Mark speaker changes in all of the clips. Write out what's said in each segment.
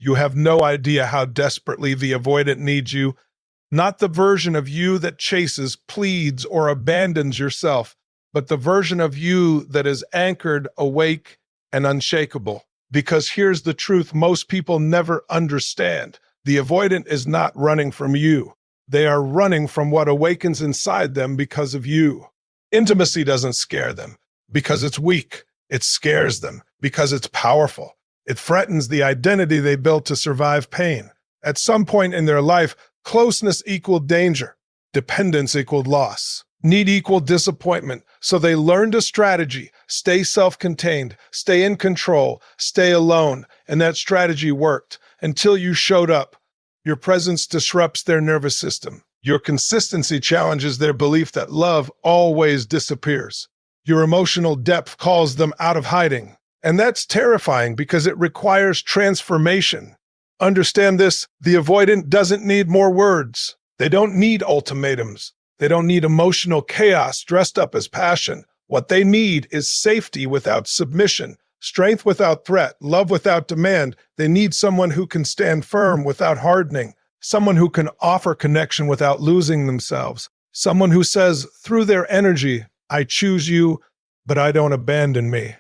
Speaker 1: You have no idea how desperately the avoidant needs you, not the version of you that chases, pleads, or abandons yourself, but the version of you that is anchored, awake, and unshakable. Because here's the truth most people never understand. The avoidant is not running from you. They are running from what awakens inside them because of you. Intimacy doesn't scare them because it's weak. It scares them because it's powerful. It threatens the identity they built to survive pain. At some point in their life, closeness equaled danger. Dependence equaled loss. Need equaled disappointment. So they learned a strategy: stay self-contained, stay in control, stay alone. And that strategy worked until you showed up. Your presence disrupts their nervous system. Your consistency challenges their belief that love always disappears. Your emotional depth calls them out of hiding. And that's terrifying because it requires transformation. Understand this: the avoidant doesn't need more words. They don't need ultimatums. They don't need emotional chaos dressed up as passion. What they need is safety without submission, strength without threat, love without demand. They need someone who can stand firm without hardening, someone who can offer connection without losing themselves, someone who says through their energy, I choose you, but I don't abandon me.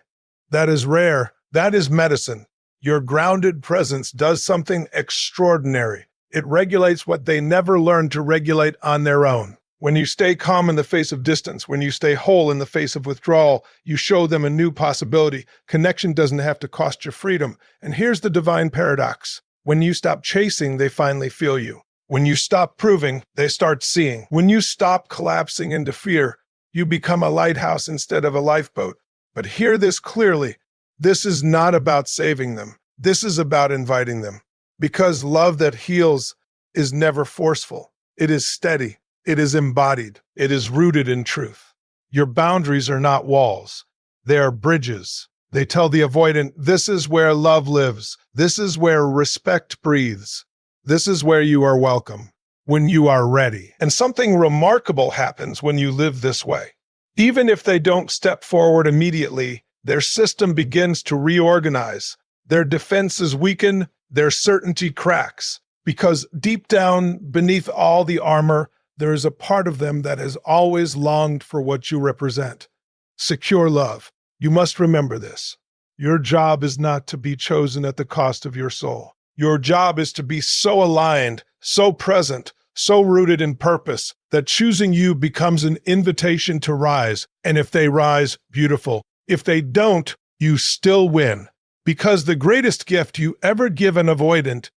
Speaker 1: That is rare. That is medicine. Your grounded presence does something extraordinary. It regulates what they never learned to regulate on their own. When you stay calm in the face of distance, when you stay whole in the face of withdrawal, you show them a new possibility. Connection doesn't have to cost you freedom. And here's the divine paradox. When you stop chasing, they finally feel you. When you stop proving, they start seeing. When you stop collapsing into fear, you become a lighthouse instead of a lifeboat. But hear this clearly. This is not about saving them. This is about inviting them. Because love that heals is never forceful. It is steady. It is embodied. It is rooted in truth. Your boundaries are not walls. They are bridges. They tell the avoidant, this is where love lives. This is where respect breathes. This is where you are welcome, when you are ready. And something remarkable happens when you live this way. Even if they don't step forward immediately, their system begins to reorganize. Their defenses weaken, their certainty cracks. Because deep down, beneath all the armor, there is a part of them that has always longed for what you represent. Secure love. You must remember this. Your job is not to be chosen at the cost of your soul. Your job is to be so aligned, so present, so rooted in purpose, that choosing you becomes an invitation to rise. And if they rise, beautiful. If they don't, you still win. Because the greatest gift you ever give an avoidant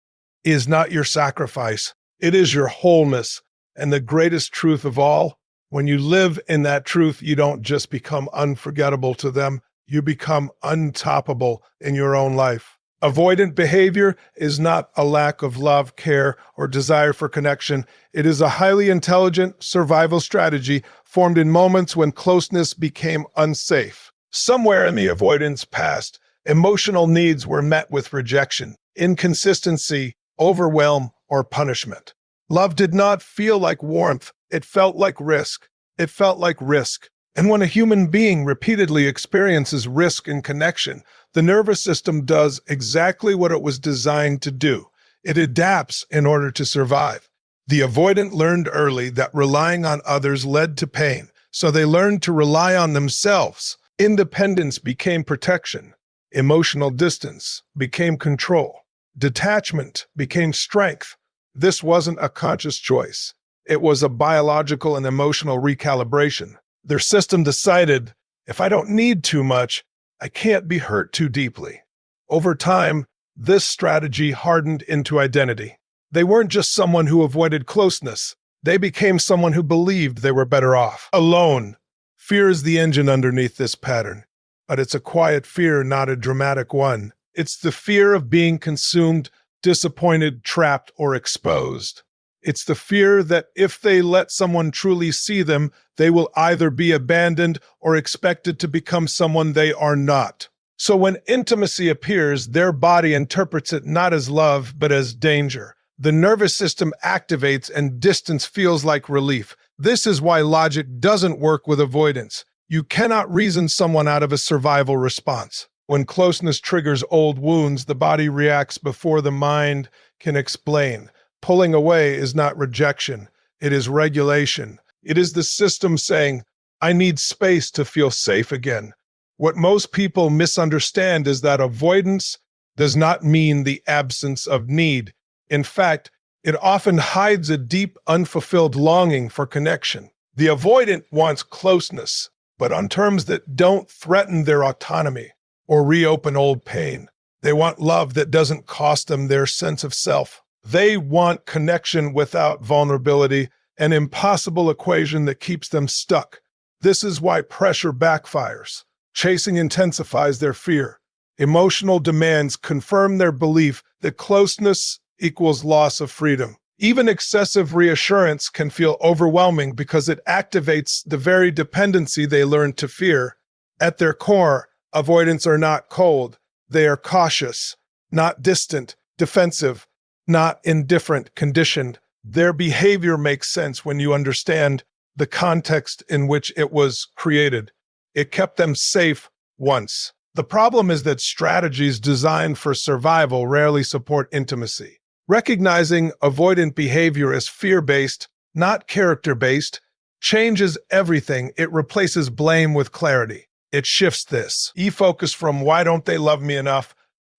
Speaker 1: is not your sacrifice. It is your wholeness. And the greatest truth of all, when you live in that truth, you don't just become unforgettable to them, you become untoppable in your own life. Avoidant behavior is not a lack of love, care, or desire for connection. It is a highly intelligent survival strategy formed in moments when closeness became unsafe. Somewhere in the avoidance past, emotional needs were met with rejection, inconsistency, overwhelm, or punishment. Love did not feel like warmth. It felt like risk. It felt like risk. And when a human being repeatedly experiences risk in connection, the nervous system does exactly what it was designed to do. It adapts in order to survive. The avoidant learned early that relying on others led to pain, so they learned to rely on themselves. Independence became protection. Emotional distance became control. Detachment became strength. This wasn't a conscious choice. It was a biological and emotional recalibration. Their system decided, if I don't need too much, I can't be hurt too deeply. Over time, this strategy hardened into identity. They weren't just someone who avoided closeness. They became someone who believed they were better off, alone. Fear is the engine underneath this pattern, but it's a quiet fear, not a dramatic one. It's the fear of being consumed, disappointed, trapped, or exposed. It's the fear that if they let someone truly see them, they will either be abandoned or expected to become someone they are not. So when intimacy appears, their body interprets it not as love, but as danger. The nervous system activates and distance feels like relief. This is why logic doesn't work with avoidance. You cannot reason someone out of a survival response. When closeness triggers old wounds, the body reacts before the mind can explain. Pulling away is not rejection, it is regulation. It is the system saying, I need space to feel safe again. What most people misunderstand is that avoidance does not mean the absence of need. In fact, it often hides a deep, unfulfilled longing for connection. The avoidant wants closeness, but on terms that don't threaten their autonomy or reopen old pain. They want love that doesn't cost them their sense of self. They want connection without vulnerability, an impossible equation that keeps them stuck. This is why pressure backfires. Chasing intensifies their fear. Emotional demands confirm their belief that closeness equals loss of freedom. Even excessive reassurance can feel overwhelming because it activates the very dependency they learned to fear. At their core, avoidants are not cold. They are cautious, not distant, defensive, not indifferent, conditioned. Their behavior makes sense when you understand the context in which it was created. It kept them safe once. The problem is that strategies designed for survival rarely support intimacy. Recognizing avoidant behavior as fear-based, not character-based, changes everything. It replaces blame with clarity. It shifts this focus from why don't they love me enough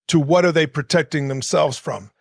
Speaker 1: to what are they protecting themselves from.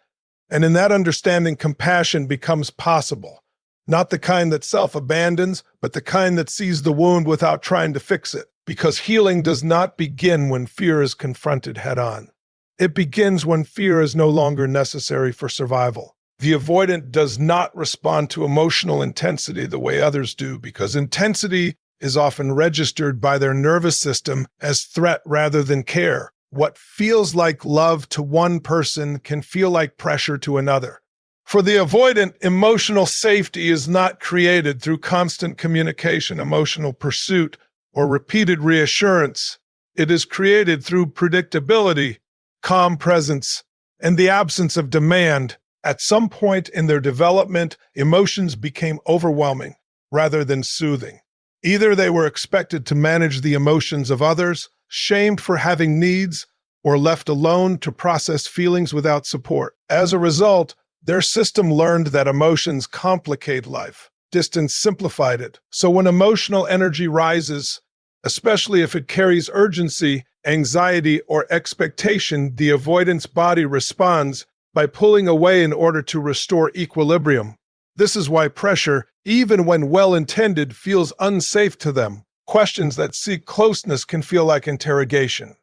Speaker 1: And in that understanding, compassion becomes possible. Not the kind that self-abandons, but the kind that sees the wound without trying to fix it. Because healing does not begin when fear is confronted head-on. It begins when fear is no longer necessary for survival. The avoidant does not respond to emotional intensity the way others do, because intensity is often registered by their nervous system as threat rather than care. What feels like love to one person can feel like pressure to another. For the avoidant, emotional safety is not created through constant communication, emotional pursuit, or repeated reassurance. It is created through predictability, calm presence, and the absence of demand. At some point in their development, emotions became overwhelming rather than soothing. Either they were expected to manage the emotions of others, shamed for having needs, or left alone to process feelings without support. As a result, their system learned that emotions complicate life. Distance simplified it. So when emotional energy rises, especially if it carries urgency, anxiety, or expectation, the avoidance body responds by pulling away in order to restore equilibrium. This is why pressure, even when well-intended, feels unsafe to them. Questions that seek closeness can feel like interrogation.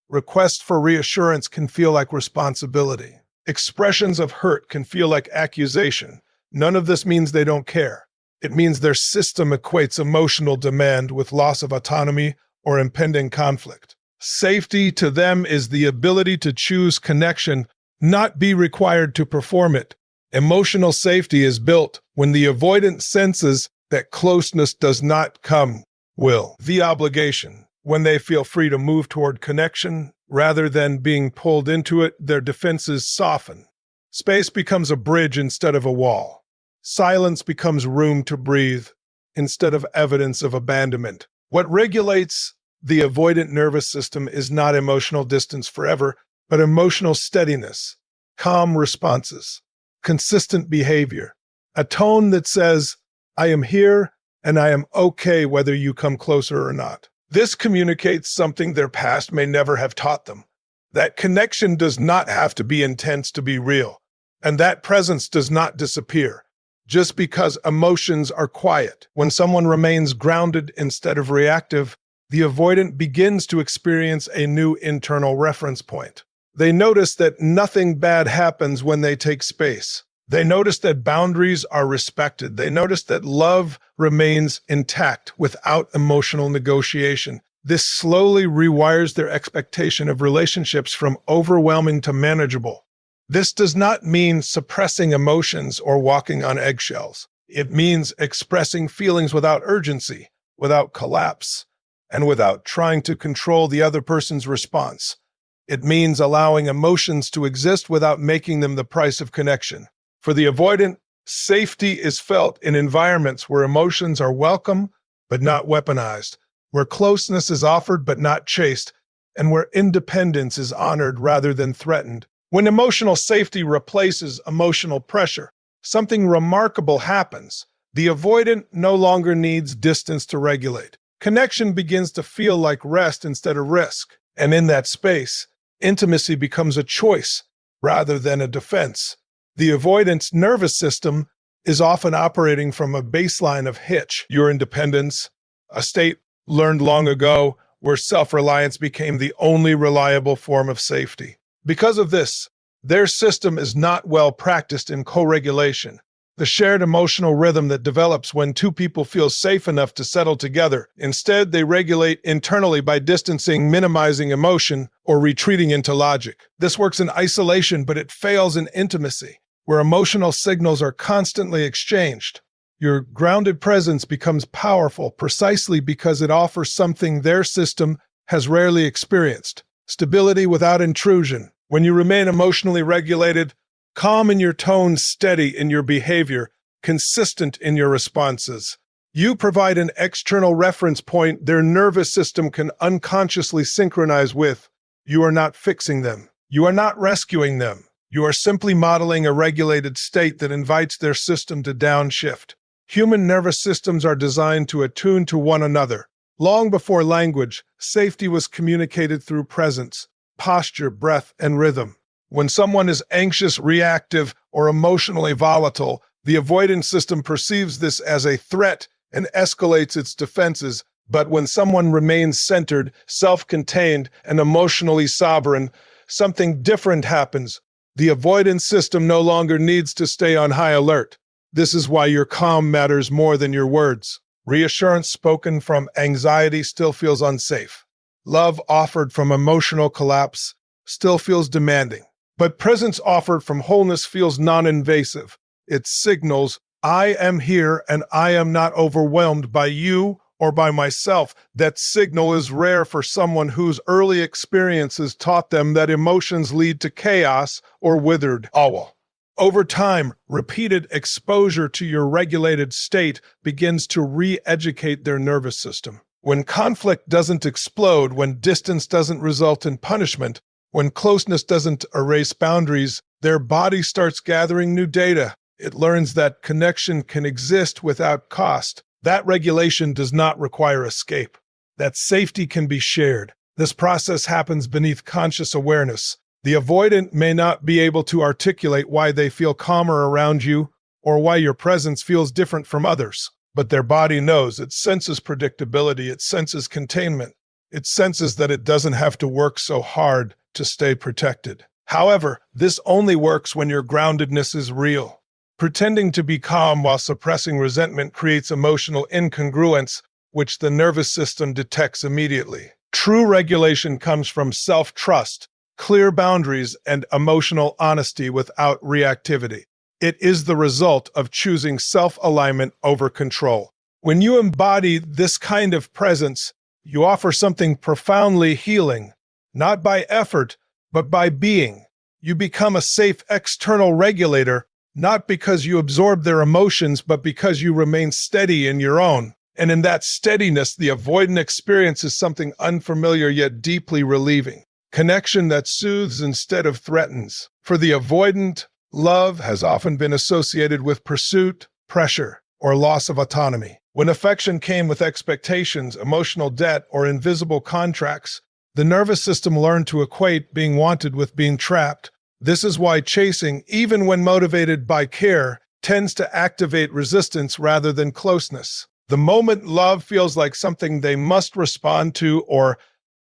Speaker 1: Requests for reassurance can feel like responsibility. Expressions of hurt can feel like accusation. None of this means they don't care. It means their system equates emotional demand with loss of autonomy or impending conflict. Safety to them is the ability to choose connection, not be required to perform it. Emotional safety is built when the avoidant senses that closeness does not come will. The obligation. When they feel free to move toward connection rather than being pulled into it, their defenses soften. Space becomes a bridge instead of a wall. Silence becomes room to breathe instead of evidence of abandonment. What regulates the avoidant nervous system is not emotional distance forever, but emotional steadiness, calm responses, consistent behavior, a tone that says, I am here and I am okay whether you come closer or not. This communicates something their past may never have taught them. That connection does not have to be intense to be real, and that presence does not disappear just because emotions are quiet. When someone remains grounded instead of reactive, the avoidant begins to experience a new internal reference point. They notice that nothing bad happens when they take space. They notice that boundaries are respected. They notice that love remains intact without emotional negotiation. This slowly rewires their expectation of relationships from overwhelming to manageable. This does not mean suppressing emotions or walking on eggshells. It means expressing feelings without urgency, without collapse, and without trying to control the other person's response. It means allowing emotions to exist without making them the price of connection. For the avoidant, safety is felt in environments where emotions are welcome but not weaponized, where closeness is offered but not chased, and where independence is honored rather than threatened. When emotional safety replaces emotional pressure, something remarkable happens. The avoidant no longer needs distance to regulate. Connection begins to feel like rest instead of risk. And in that space, intimacy becomes a choice rather than a defense. The avoidant's nervous system is often operating from a baseline of hitch, your independence, a state learned long ago where self-reliance became the only reliable form of safety. Because of this, their system is not well practiced in co-regulation, the shared emotional rhythm that develops when two people feel safe enough to settle together. Instead, they regulate internally by distancing, minimizing emotion, or retreating into logic. This works in isolation, but it fails in intimacy, where emotional signals are constantly exchanged. Your grounded presence becomes powerful precisely because it offers something their system has rarely experienced: stability without intrusion. When you remain emotionally regulated, calm in your tone, steady in your behavior, consistent in your responses, you provide an external reference point their nervous system can unconsciously synchronize with. You are not fixing them. You are not rescuing them. You are simply modeling a regulated state that invites their system to downshift. Human nervous systems are designed to attune to one another. Long before language, safety was communicated through presence, posture, breath, and rhythm. When someone is anxious, reactive, or emotionally volatile, the avoidance system perceives this as a threat and escalates its defenses. But when someone remains centered, self-contained, and emotionally sovereign, something different happens. The avoidance system no longer needs to stay on high alert. This is why your calm matters more than your words. Reassurance spoken from anxiety still feels unsafe. Love offered from emotional collapse still feels demanding. But presence offered from wholeness feels non-invasive. It signals, I am here and I am not overwhelmed by you or by myself. That signal is rare for someone whose early experiences taught them that emotions lead to chaos or withered awe. Over time, repeated exposure to your regulated state begins to re-educate their nervous system. When conflict doesn't explode, when distance doesn't result in punishment, when closeness doesn't erase boundaries, their body starts gathering new data. It learns that connection can exist without cost. That regulation does not require escape. That safety can be shared. This process happens beneath conscious awareness. The avoidant may not be able to articulate why they feel calmer around you or why your presence feels different from others, but their body knows. It senses predictability. It senses containment. It senses that it doesn't have to work so hard to stay protected. However, this only works when your groundedness is real. Pretending to be calm while suppressing resentment creates emotional incongruence, which the nervous system detects immediately. True regulation comes from self-trust, clear boundaries, and emotional honesty without reactivity. It is the result of choosing self-alignment over control. When you embody this kind of presence, you offer something profoundly healing, not by effort, but by being. You become a safe external regulator, not because you absorb their emotions, but because you remain steady in your own. And in that steadiness, the avoidant experiences something unfamiliar yet deeply relieving. Connection that soothes instead of threatens. For the avoidant, love has often been associated with pursuit, pressure, or loss of autonomy. When affection came with expectations, emotional debt, or invisible contracts, the nervous system learned to equate being wanted with being trapped. This is why chasing, even when motivated by care, tends to activate resistance rather than closeness. The moment love feels like something they must respond to or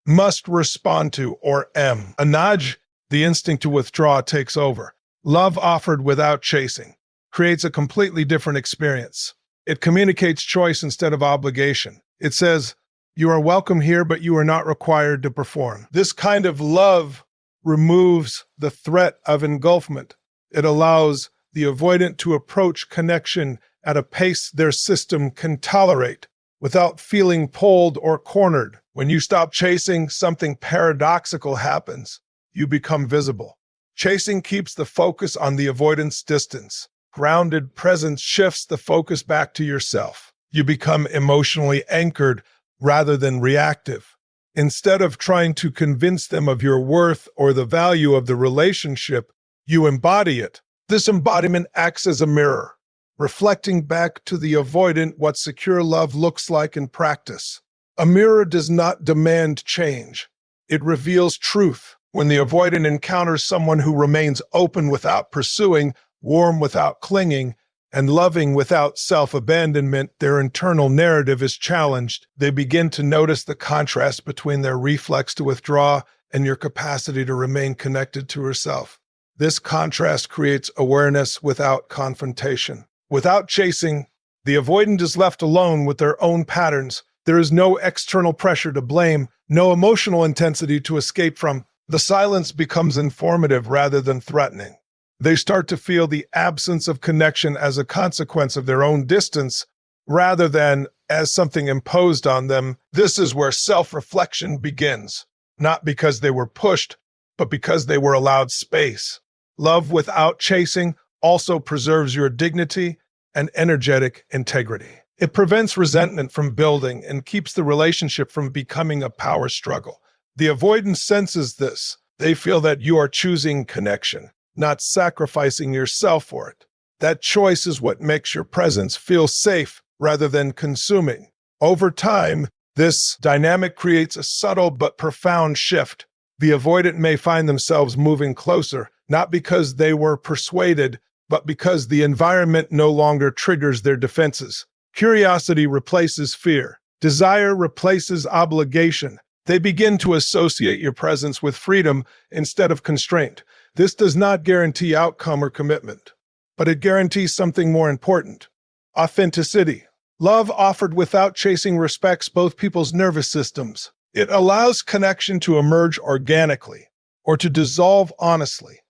Speaker 1: a nudge, the instinct to withdraw takes over. Love offered without chasing creates a completely different experience. It communicates choice instead of obligation. It says, you are welcome here, but you are not required to perform. This kind of love removes the threat of engulfment. It allows the avoidant to approach connection at a pace their system can tolerate without feeling pulled or cornered. When you stop chasing, something paradoxical happens. You become visible. Chasing keeps the focus on the avoidance distance. Grounded presence shifts the focus back to yourself. You become emotionally anchored rather than reactive. Instead of trying to convince them of your worth or the value of the relationship, you embody it. This embodiment acts as a mirror, reflecting back to the avoidant what secure love looks like in practice. A mirror does not demand change. It reveals truth. When the avoidant encounters someone who remains open without pursuing, warm without clinging, and loving without self-abandonment, their internal narrative is challenged. They begin to notice the contrast between their reflex to withdraw and your capacity to remain connected to herself. This contrast creates awareness without confrontation. Without chasing, the avoidant is left alone with their own patterns. There is no external pressure to blame, no emotional intensity to escape from. The silence becomes informative rather than threatening. They start to feel the absence of connection as a consequence of their own distance, rather than as something imposed on them. This is where self-reflection begins, not because they were pushed, but because they were allowed space. Love without chasing also preserves your dignity and energetic integrity. It prevents resentment from building and keeps the relationship from becoming a power struggle. The avoidant senses this. They feel that you are choosing connection, not sacrificing yourself for it. That choice is what makes your presence feel safe rather than consuming. Over time, this dynamic creates a subtle but profound shift. The avoidant may find themselves moving closer, not because they were persuaded, but because the environment no longer triggers their defenses. Curiosity replaces fear. Desire replaces obligation. They begin to associate your presence with freedom instead of constraint. This does not guarantee outcome or commitment, but it guarantees something more important: authenticity. Love offered without chasing respects both people's nervous systems. It allows connection to emerge organically or to dissolve honestly.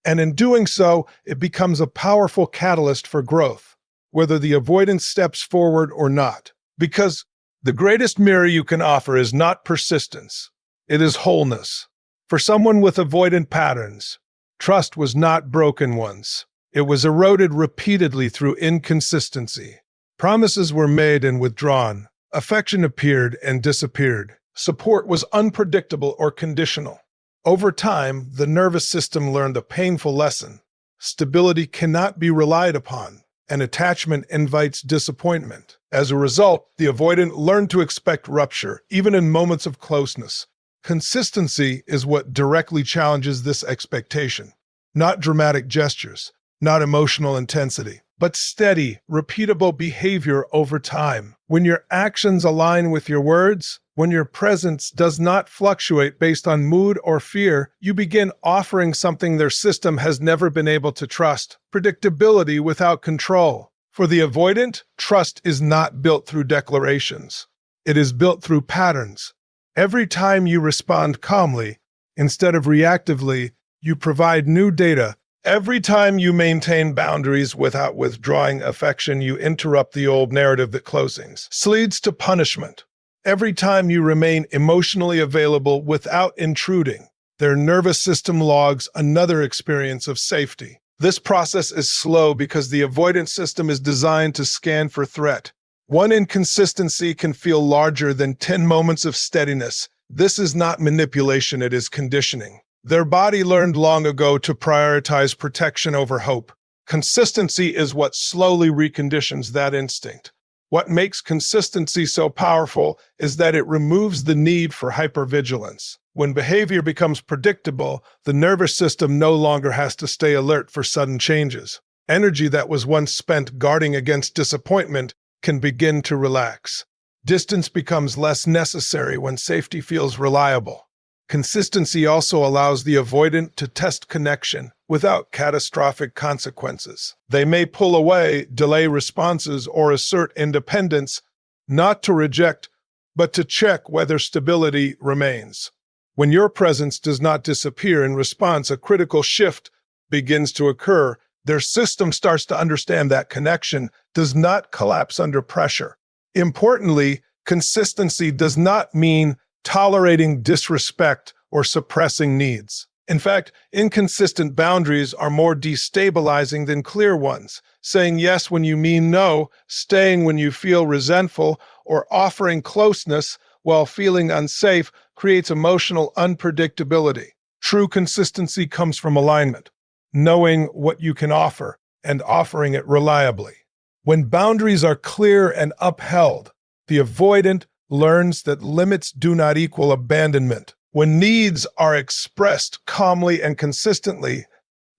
Speaker 1: And in doing so, it becomes a powerful catalyst for growth, whether the avoidance steps forward or not. Because the greatest mirror you can offer is not persistence, it is wholeness. For someone with avoidant patterns, trust was not broken once. It was eroded repeatedly through inconsistency. Promises were made and withdrawn. Affection appeared and disappeared. Support was unpredictable or conditional. Over time, the nervous system learned a painful lesson. Stability cannot be relied upon, and attachment invites disappointment. As a result, the avoidant learned to expect rupture, even in moments of closeness. Consistency is what directly challenges this expectation. Not dramatic gestures, not emotional intensity, but steady, repeatable behavior over time. When your actions align with your words, when your presence does not fluctuate based on mood or fear, you begin offering something their system has never been able to trust: predictability without control. For the avoidant, trust is not built through declarations. It is built through patterns. Every time you respond calmly, instead of reactively, you provide new data. Every time you maintain boundaries without withdrawing affection, you interrupt the old narrative that closings leads to punishment. Every time you remain emotionally available without intruding, their nervous system logs another experience of safety. This process is slow because the avoidance system is designed to scan for threat. One inconsistency can feel larger than 10 moments of steadiness. This is not manipulation, it is conditioning. Their body learned long ago to prioritize protection over hope. Consistency is what slowly reconditions that instinct. What makes consistency so powerful is that it removes the need for hypervigilance. When behavior becomes predictable, the nervous system no longer has to stay alert for sudden changes. Energy that was once spent guarding against disappointment can begin to relax. Distance becomes less necessary when safety feels reliable. Consistency also allows the avoidant to test connection without catastrophic consequences. They may pull away, delay responses, or assert independence, not to reject, but to check whether stability remains. When your presence does not disappear in response, a critical shift begins to occur. Their system starts to understand that connection does not collapse under pressure. Importantly, consistency does not mean tolerating disrespect or suppressing needs. In fact, inconsistent boundaries are more destabilizing than clear ones. Saying yes when you mean no, staying when you feel resentful, or offering closeness while feeling unsafe creates emotional unpredictability. True consistency comes from alignment, knowing what you can offer and offering it reliably. When boundaries are clear and upheld, the avoidant learns that limits do not equal abandonment. When needs are expressed calmly and consistently,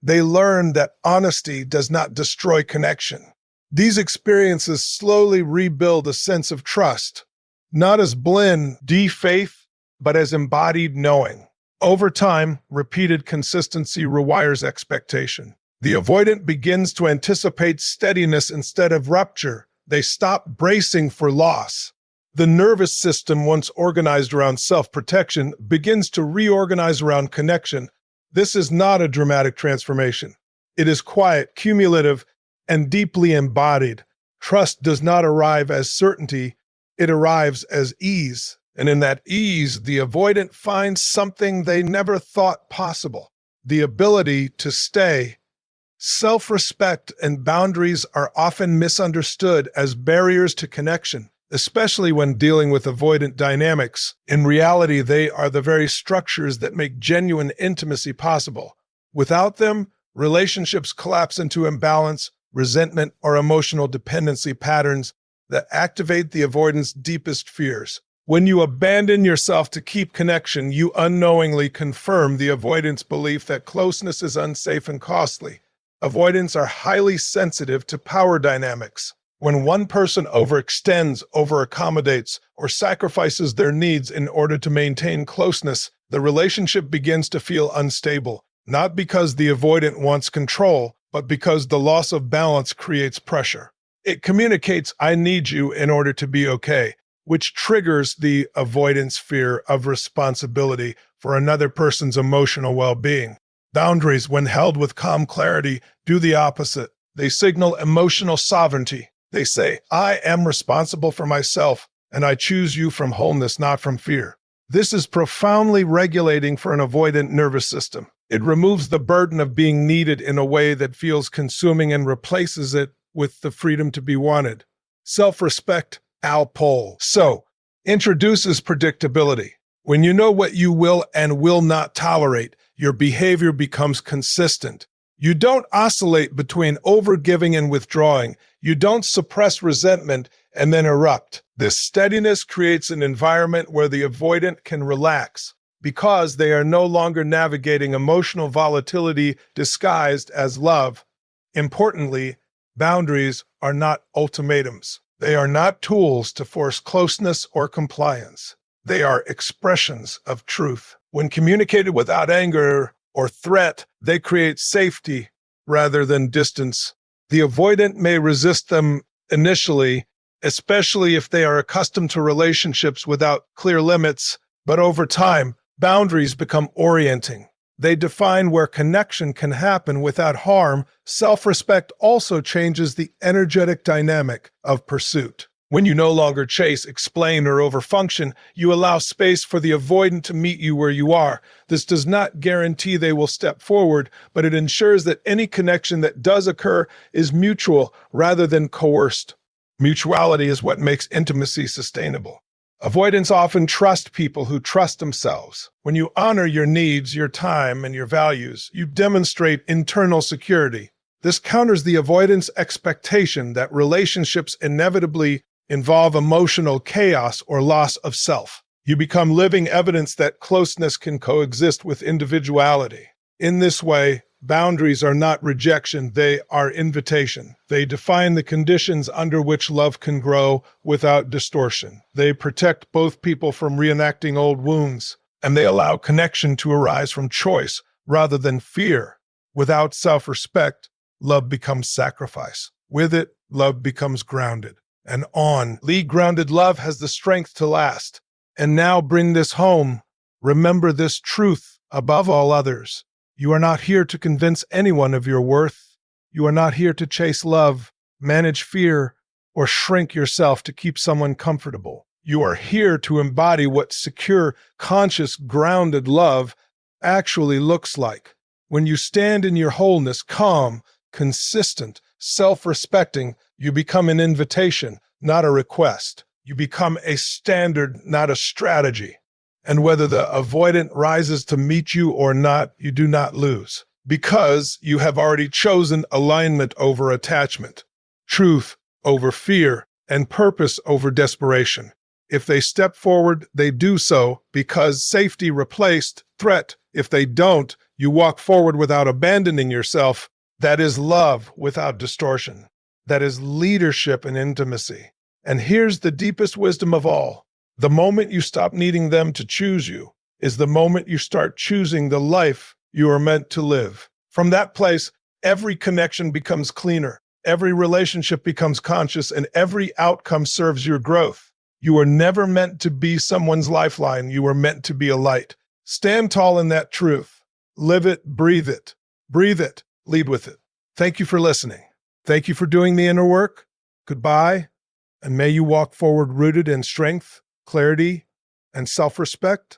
Speaker 1: they learn that honesty does not destroy connection. These experiences slowly rebuild a sense of trust, not as blind faith, but as embodied knowing. Over time, repeated consistency rewires expectation. The avoidant begins to anticipate steadiness instead of rupture. They stop bracing for loss. The nervous system, once organized around self-protection, begins to reorganize around connection. This is not a dramatic transformation. It is quiet, cumulative, and deeply embodied. Trust does not arrive as certainty, it arrives as ease. And in that ease, the avoidant finds something they never thought possible: the ability to stay. Self-respect and boundaries are often misunderstood as barriers to connection, especially when dealing with avoidant dynamics. In reality, they are the very structures that make genuine intimacy possible. Without them, relationships collapse into imbalance, resentment, or emotional dependency patterns that activate the avoidant's deepest fears. When you abandon yourself to keep connection, you unknowingly confirm the avoidant's belief that closeness is unsafe and costly. Avoidants are highly sensitive to power dynamics. When one person overextends, overaccommodates, or sacrifices their needs in order to maintain closeness, the relationship begins to feel unstable, not because the avoidant wants control, but because the loss of balance creates pressure. It communicates, "I need you in order to be okay," which triggers the avoidant's fear of responsibility for another person's emotional well-being. Boundaries, when held with calm clarity, do the opposite. They signal emotional sovereignty. They say, "I am responsible for myself, and I choose you from wholeness, not from fear." This is profoundly regulating for an avoidant nervous system. It removes the burden of being needed in a way that feels consuming and replaces it with the freedom to be wanted. Self-respect, Al Pole. So, introduces predictability. When you know what you will and will not tolerate, your behavior becomes consistent. You don't oscillate between overgiving and withdrawing. You don't suppress resentment and then erupt. This steadiness creates an environment where the avoidant can relax because they are no longer navigating emotional volatility disguised as love. Importantly, boundaries are not ultimatums. They are not tools to force closeness or compliance. They are expressions of truth. When communicated without anger or threat, they create safety rather than distance. The avoidant may resist them initially, especially if they are accustomed to relationships without clear limits, but over time, boundaries become orienting. They define where connection can happen without harm. Self-respect also changes the energetic dynamic of pursuit. When you no longer chase, explain, or overfunction, you allow space for the avoidant to meet you where you are. This does not guarantee they will step forward, but it ensures that any connection that does occur is mutual rather than coerced. Mutuality is what makes intimacy sustainable. Avoidants often trust people who trust themselves. When you honor your needs, your time, and your values, you demonstrate internal security. This counters the avoidance expectation that relationships inevitably involve emotional chaos or loss of self. You become living evidence that closeness can coexist with individuality. In this way, boundaries are not rejection, they are invitation. They define the conditions under which love can grow without distortion. They protect both people from reenacting old wounds, and they allow connection to arise from choice rather than fear. Without self-respect, love becomes sacrifice. With it, love becomes grounded. And grounded love has the strength to last. And now bring this home. Remember this truth above all others. You are not here to convince anyone of your worth. You are not here to chase love, manage fear, or shrink yourself to keep someone comfortable. You are here to embody what secure, conscious, grounded love actually looks like. When you stand in your wholeness, calm, consistent, self-respecting, you become an invitation, not a request. You become a standard, not a strategy. And whether the avoidant rises to meet you or not, you do not lose, because you have already chosen alignment over attachment, truth over fear, and purpose over desperation. If they step forward, they do so because safety replaced threat. If they don't, you walk forward without abandoning yourself. That is love without distortion. That is leadership and intimacy. And here's the deepest wisdom of all. The moment you stop needing them to choose you is the moment you start choosing the life you are meant to live. From that place, every connection becomes cleaner, every relationship becomes conscious, and every outcome serves your growth. You are never meant to be someone's lifeline. You are meant to be a light. Stand tall in that truth. Live it, breathe it. Breathe it, lead with it. Thank you for listening. Thank you for doing the inner work. Goodbye, and may you walk forward rooted in strength, clarity, and self-respect.